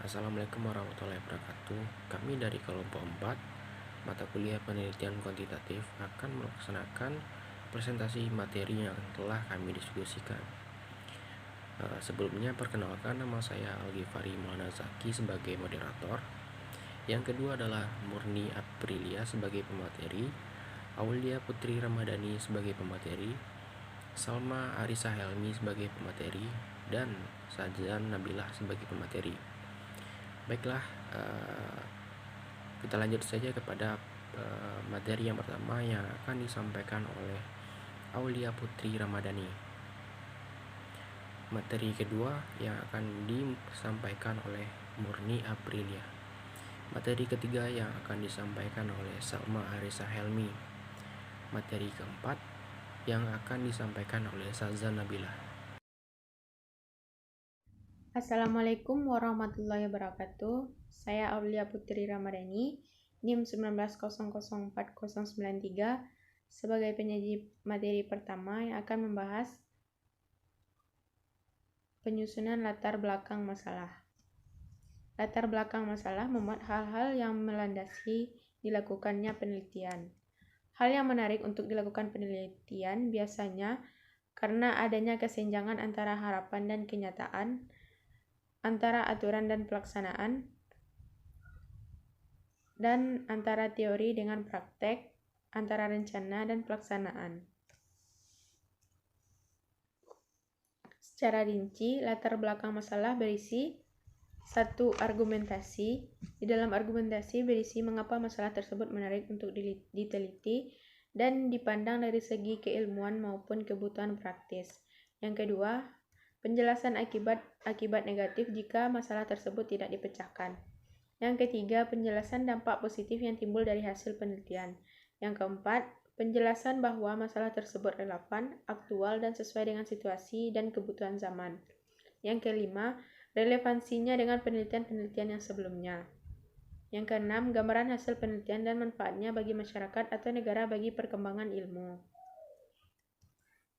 Assalamualaikum warahmatullahi wabarakatuh. Kami dari kelompok 4 mata kuliah penelitian kuantitatif akan melaksanakan presentasi materi yang telah kami diskusikan. Sebelumnya perkenalkan, nama saya Al-Ghifari Maulana Zaki sebagai moderator. Yang kedua adalah Murni Aprilia sebagai pemateri, Aulia Putri Ramadhani sebagai pemateri, Salma Arisa Helmi sebagai pemateri, dan Sajdan Nabilah sebagai pemateri. Baiklah, kita lanjut saja kepada materi yang pertama yang akan disampaikan oleh Aulia Putri Ramadhani. Materi kedua yang akan disampaikan oleh Murni Aprilia. Materi ketiga yang akan disampaikan oleh Salma Arisa Helmi. Materi keempat yang akan disampaikan oleh Sajdan Nabilah. Assalamualaikum warahmatullahi wabarakatuh. Saya Aulia Putri Ramadhani, NIM 19004093, sebagai penyaji materi pertama yang akan membahas penyusunan latar belakang masalah. Latar belakang masalah memuat hal-hal yang melandasi dilakukannya penelitian. Hal yang menarik untuk dilakukan penelitian biasanya karena adanya kesenjangan antara harapan dan kenyataan, antara aturan dan pelaksanaan, dan antara teori dengan praktek, antara rencana dan pelaksanaan. Secara rinci, latar belakang masalah berisi 1. Argumentasi. Di dalam argumentasi berisi mengapa masalah tersebut menarik untuk diteliti dan dipandang dari segi keilmuan maupun kebutuhan praktis. Yang kedua, penjelasan akibat negatif jika masalah tersebut tidak dipecahkan. Yang ketiga, penjelasan dampak positif yang timbul dari hasil penelitian. Yang keempat, penjelasan bahwa masalah tersebut relevan, aktual, dan sesuai dengan situasi dan kebutuhan zaman. Yang kelima, relevansinya dengan penelitian-penelitian yang sebelumnya. Yang keenam, gambaran hasil penelitian dan manfaatnya bagi masyarakat atau negara bagi perkembangan ilmu.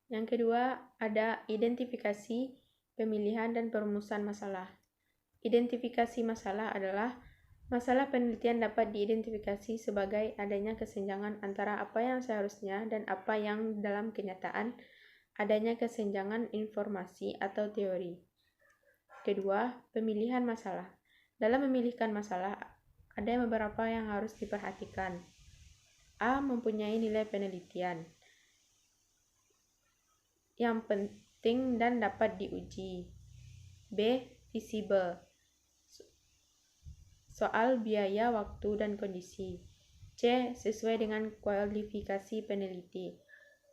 Yang kedua, ada identifikasi, pemilihan, dan perumusan masalah. Identifikasi masalah adalah masalah penelitian dapat diidentifikasi sebagai adanya kesenjangan antara apa yang seharusnya dan apa yang dalam kenyataan, adanya kesenjangan informasi atau teori. Kedua, pemilihan masalah. Dalam memilihkan masalah, ada beberapa yang harus diperhatikan. A. Mempunyai nilai penelitian yang penting dan dapat diuji. B. Visible. Soal biaya, waktu, dan kondisi. C. Sesuai dengan kualifikasi peneliti.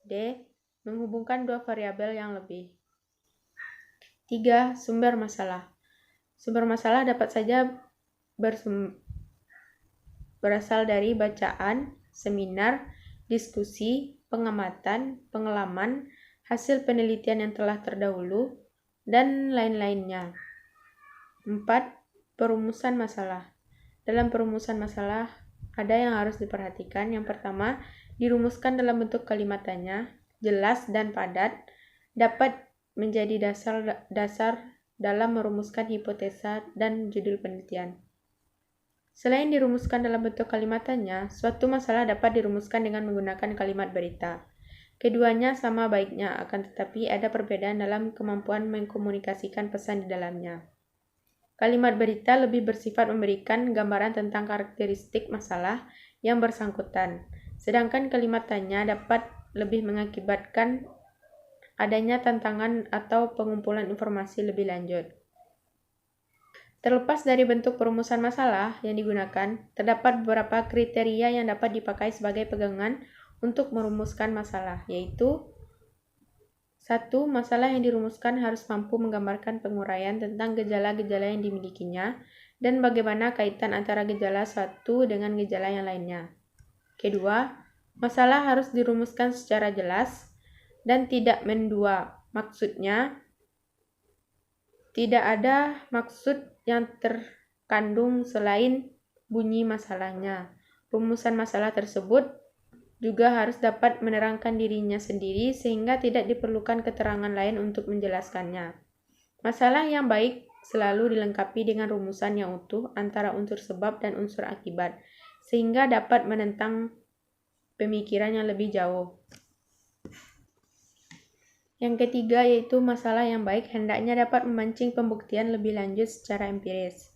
D. Menghubungkan dua variabel yang lebih. 3. Sumber masalah. Sumber masalah dapat saja berasal dari bacaan, seminar, diskusi, pengamatan, pengalaman, hasil penelitian yang telah terdahulu, dan lain-lainnya. 4. Perumusan masalah. Dalam perumusan masalah, ada yang harus diperhatikan. Yang pertama, dirumuskan dalam bentuk kalimat tanya, jelas dan padat, dapat menjadi dasar dalam merumuskan hipotesa dan judul penelitian. Selain dirumuskan dalam bentuk kalimat tanya, suatu masalah dapat dirumuskan dengan menggunakan kalimat berita. Keduanya sama baiknya, akan tetapi ada perbedaan dalam kemampuan mengkomunikasikan pesan di dalamnya. Kalimat berita lebih bersifat memberikan gambaran tentang karakteristik masalah yang bersangkutan, sedangkan kalimat tanya dapat lebih mengakibatkan adanya tantangan atau pengumpulan informasi lebih lanjut. Terlepas dari bentuk perumusan masalah yang digunakan, terdapat beberapa kriteria yang dapat dipakai sebagai pegangan untuk merumuskan masalah, yaitu 1. Masalah yang dirumuskan harus mampu menggambarkan penguraian tentang gejala-gejala yang dimilikinya dan bagaimana kaitan antara gejala satu dengan gejala yang lainnya. Kedua, masalah harus dirumuskan secara jelas dan tidak mendua. Maksudnya, tidak ada maksud yang terkandung selain bunyi masalahnya. Rumusan masalah tersebut juga harus dapat menerangkan dirinya sendiri sehingga tidak diperlukan keterangan lain untuk menjelaskannya. Masalah yang baik selalu dilengkapi dengan rumusan yang utuh antara unsur sebab dan unsur akibat, sehingga dapat menentang pemikiran yang lebih jauh. Yang ketiga yaitu masalah yang baik hendaknya dapat memancing pembuktian lebih lanjut secara empiris.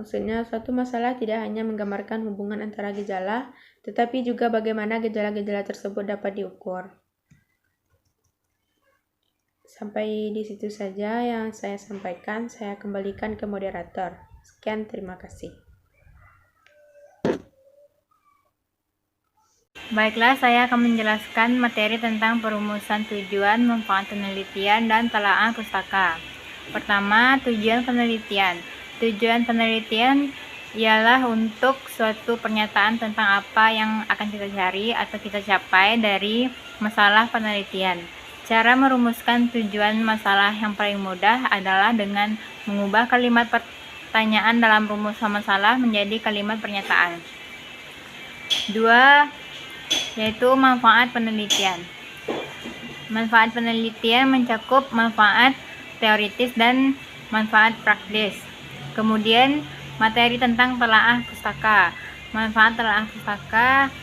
Maksudnya, suatu masalah tidak hanya menggambarkan hubungan antara gejala, tetapi juga bagaimana gejala-gejala tersebut dapat diukur. Sampai di situ saja yang saya sampaikan, saya kembalikan ke moderator. Sekian, terima kasih. Baiklah, saya akan menjelaskan materi tentang perumusan tujuan, manfaat penelitian, dan telaah pustaka. Pertama, tujuan penelitian. Tujuan penelitian ialah untuk suatu pernyataan tentang apa yang akan kita cari atau kita capai dari masalah penelitian. Cara merumuskan tujuan masalah yang paling mudah adalah dengan mengubah kalimat pertanyaan dalam rumusan masalah menjadi kalimat pernyataan. 2. Yaitu manfaat penelitian. Manfaat penelitian mencakup manfaat teoritis dan manfaat praktis. Kemudian materi tentang telaah pustaka. Manfaat telaah pustaka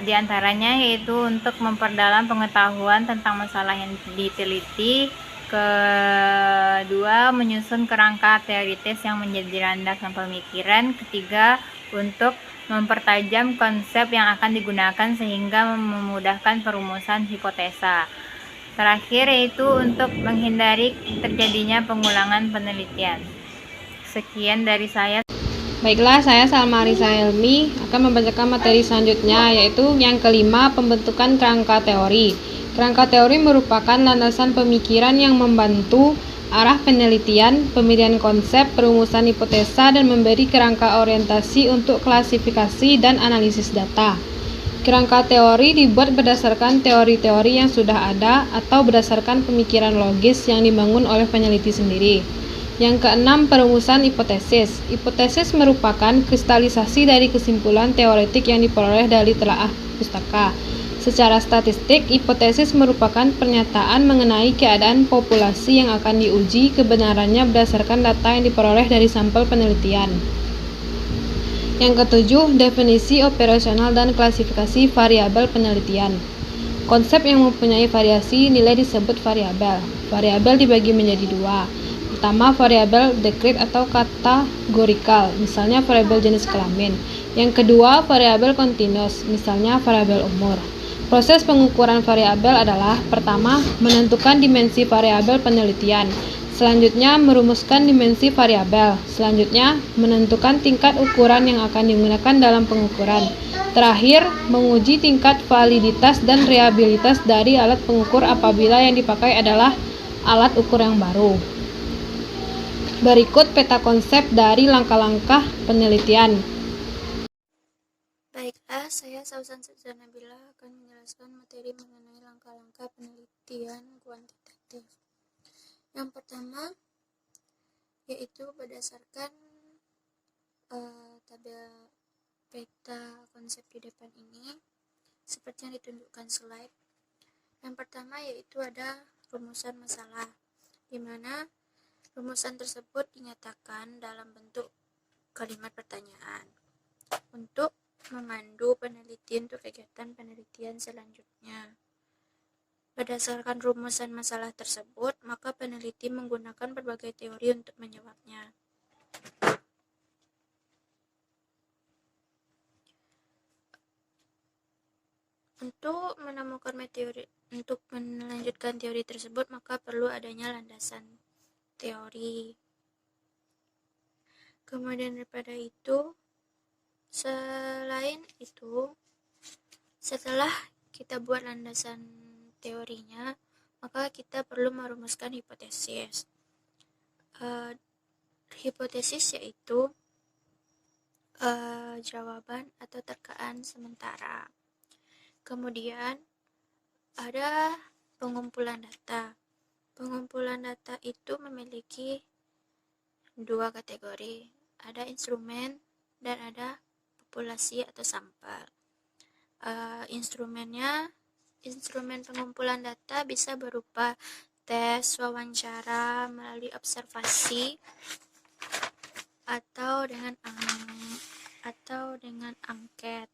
diantaranya yaitu untuk memperdalam pengetahuan tentang masalah yang diteliti. Kedua, menyusun kerangka teoritis yang menjadi landasan pemikiran. Ketiga, untuk mempertajam konsep yang akan digunakan sehingga memudahkan perumusan hipotesa. Terakhir yaitu untuk menghindari terjadinya pengulangan penelitian. Sekian dari saya. Baiklah, saya Salma Arisa Helmi akan membacakan materi selanjutnya, yaitu yang kelima, pembentukan kerangka teori. Kerangka teori merupakan landasan pemikiran yang membantu arah penelitian, pemilihan konsep, perumusan hipotesa, dan memberi kerangka orientasi untuk klasifikasi dan analisis data. Kerangka teori dibuat berdasarkan teori-teori yang sudah ada atau berdasarkan pemikiran logis yang dibangun oleh peneliti sendiri. Yang keenam, perumusan hipotesis. Hipotesis merupakan kristalisasi dari kesimpulan teoretik yang diperoleh dari telaah pustaka. Secara statistik, hipotesis merupakan pernyataan mengenai keadaan populasi yang akan diuji kebenarannya berdasarkan data yang diperoleh dari sampel penelitian. Yang ketujuh, definisi operasional dan klasifikasi variabel penelitian. Konsep yang mempunyai variasi nilai disebut variabel. Variabel dibagi menjadi dua. Pertama, variabel dekrit atau kategorikal, misalnya variabel jenis kelamin. Yang kedua, variabel kontinus, misalnya variabel umur. Proses pengukuran variabel adalah: pertama, menentukan dimensi variabel penelitian. Selanjutnya, merumuskan dimensi variabel. Selanjutnya, menentukan tingkat ukuran yang akan digunakan dalam pengukuran. Terakhir, menguji tingkat validitas dan reliabilitas dari alat pengukur apabila yang dipakai adalah alat ukur yang baru. Berikut peta konsep dari langkah-langkah penelitian. Baiklah, saya Sausan Nabila akan menjelaskan materi mengenai langkah-langkah penelitian kuantitatif. Yang pertama, yaitu berdasarkan tabel peta konsep di depan ini, seperti yang ditunjukkan slide. Yang pertama yaitu ada rumusan masalah, di mana rumusan tersebut dinyatakan dalam bentuk kalimat pertanyaan untuk memandu peneliti untuk kegiatan penelitian selanjutnya. Berdasarkan rumusan masalah tersebut, maka peneliti menggunakan berbagai teori untuk menjawabnya. Untuk melanjutkan teori tersebut, maka perlu adanya landasan teori. Kemudian daripada itu, selain itu, setelah kita buat landasan teorinya, maka kita perlu merumuskan hipotesis. Hipotesis yaitu jawaban atau terkaan sementara. Kemudian ada pengumpulan data. Pengumpulan data itu memiliki dua kategori, ada instrumen dan ada populasi atau sampel. Instrumen pengumpulan data bisa berupa tes, wawancara, melalui observasi, atau dengan angket.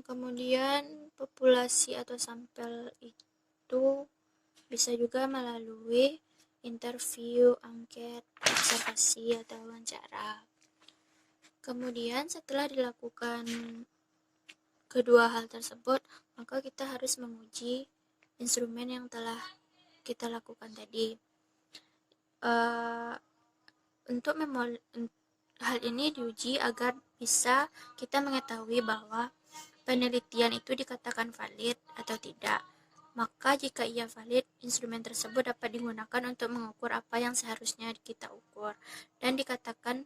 Kemudian populasi atau sampel itu bisa juga melalui interview, angket, observasi, atau wawancara. Kemudian setelah dilakukan kedua hal tersebut, maka kita harus menguji instrumen yang telah kita lakukan tadi. Hal ini diuji agar bisa kita mengetahui bahwa penelitian itu dikatakan valid atau tidak. Maka jika ia valid, instrumen tersebut dapat digunakan untuk mengukur apa yang seharusnya kita ukur, dan dikatakan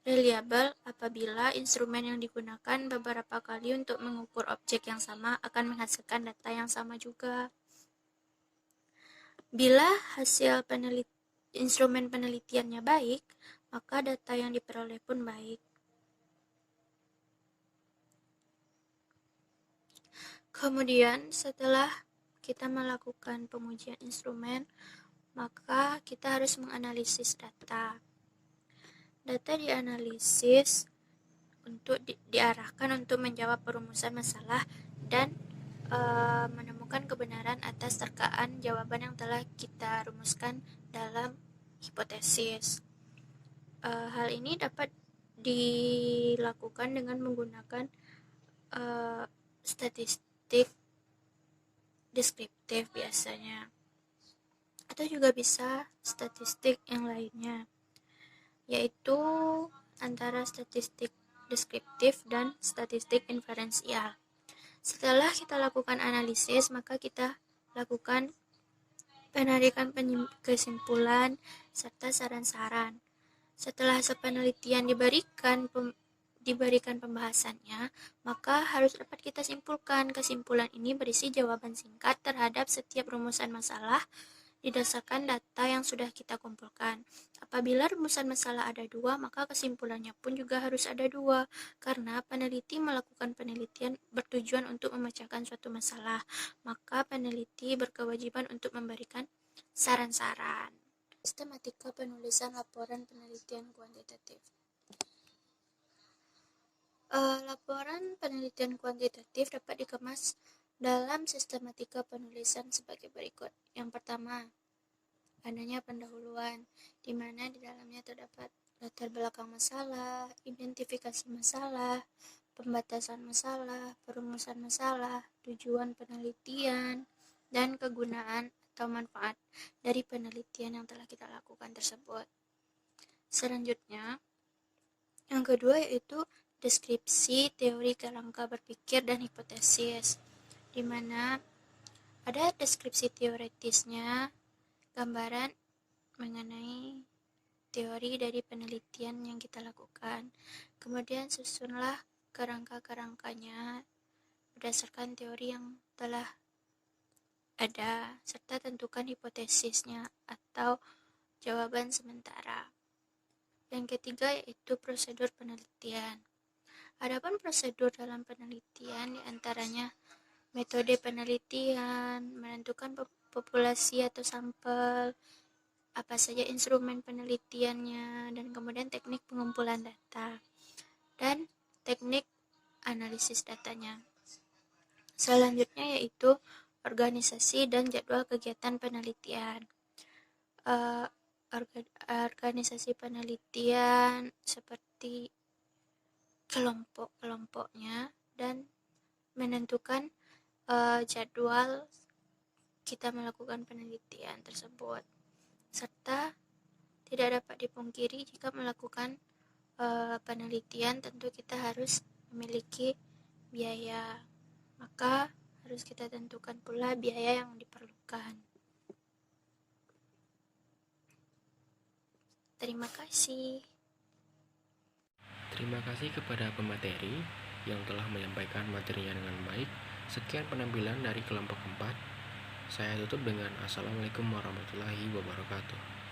reliable apabila instrumen yang digunakan beberapa kali untuk mengukur objek yang sama akan menghasilkan data yang sama juga. Bila hasil instrumen penelitiannya baik, maka data yang diperoleh pun baik. Kemudian setelah kita melakukan pengujian instrumen, maka kita harus menganalisis data. Data dianalisis untuk diarahkan untuk menjawab perumusan masalah dan menemukan kebenaran atas terkaan jawaban yang telah kita rumuskan dalam hipotesis. Hal ini dapat dilakukan dengan menggunakan statistik deskriptif biasanya, atau juga bisa statistik yang lainnya, yaitu antara statistik deskriptif dan statistik inferensial. Setelah kita lakukan analisis, maka kita lakukan penarikan kesimpulan serta saran-saran. Setelah hasil penelitian diberikan pembahasannya, maka harus dapat kita simpulkan. Kesimpulan ini berisi jawaban singkat terhadap setiap rumusan masalah didasarkan data yang sudah kita kumpulkan. Apabila rumusan masalah ada 2, maka kesimpulannya pun juga harus ada 2, karena peneliti melakukan penelitian bertujuan untuk memecahkan suatu masalah, maka peneliti berkewajiban untuk memberikan saran-saran. Sistematika penulisan laporan penelitian kuantitatif. Laporan penelitian kuantitatif dapat dikemas dalam sistematika penulisan sebagai berikut. Yang pertama, adanya pendahuluan, di mana di dalamnya terdapat latar belakang masalah, identifikasi masalah, pembatasan masalah, perumusan masalah, tujuan penelitian, dan kegunaan atau manfaat dari penelitian yang telah kita lakukan tersebut. Selanjutnya, yang kedua yaitu deskripsi teori kerangka berpikir dan hipotesis, di mana ada deskripsi teoritisnya, gambaran mengenai teori dari penelitian yang kita lakukan. Kemudian susunlah kerangka-kerangkanya berdasarkan teori yang telah ada, serta tentukan hipotesisnya atau jawaban sementara. Yang ketiga yaitu prosedur penelitian. Adapun prosedur dalam penelitian diantaranya metode penelitian, menentukan populasi atau sampel, apa saja instrumen penelitiannya, dan kemudian teknik pengumpulan data, dan teknik analisis datanya. Selanjutnya yaitu organisasi dan jadwal kegiatan penelitian. Organisasi penelitian seperti kelompok-kelompoknya dan menentukan jadwal kita melakukan penelitian tersebut, serta tidak dapat dipungkiri jika melakukan penelitian tentu kita harus memiliki biaya, maka harus kita tentukan pula biaya yang diperlukan. Terima kasih. Terima kasih kepada pemateri yang telah menyampaikan materinya dengan baik. Sekian penampilan dari kelompok 4. Saya tutup dengan Assalamualaikum warahmatullahi wabarakatuh.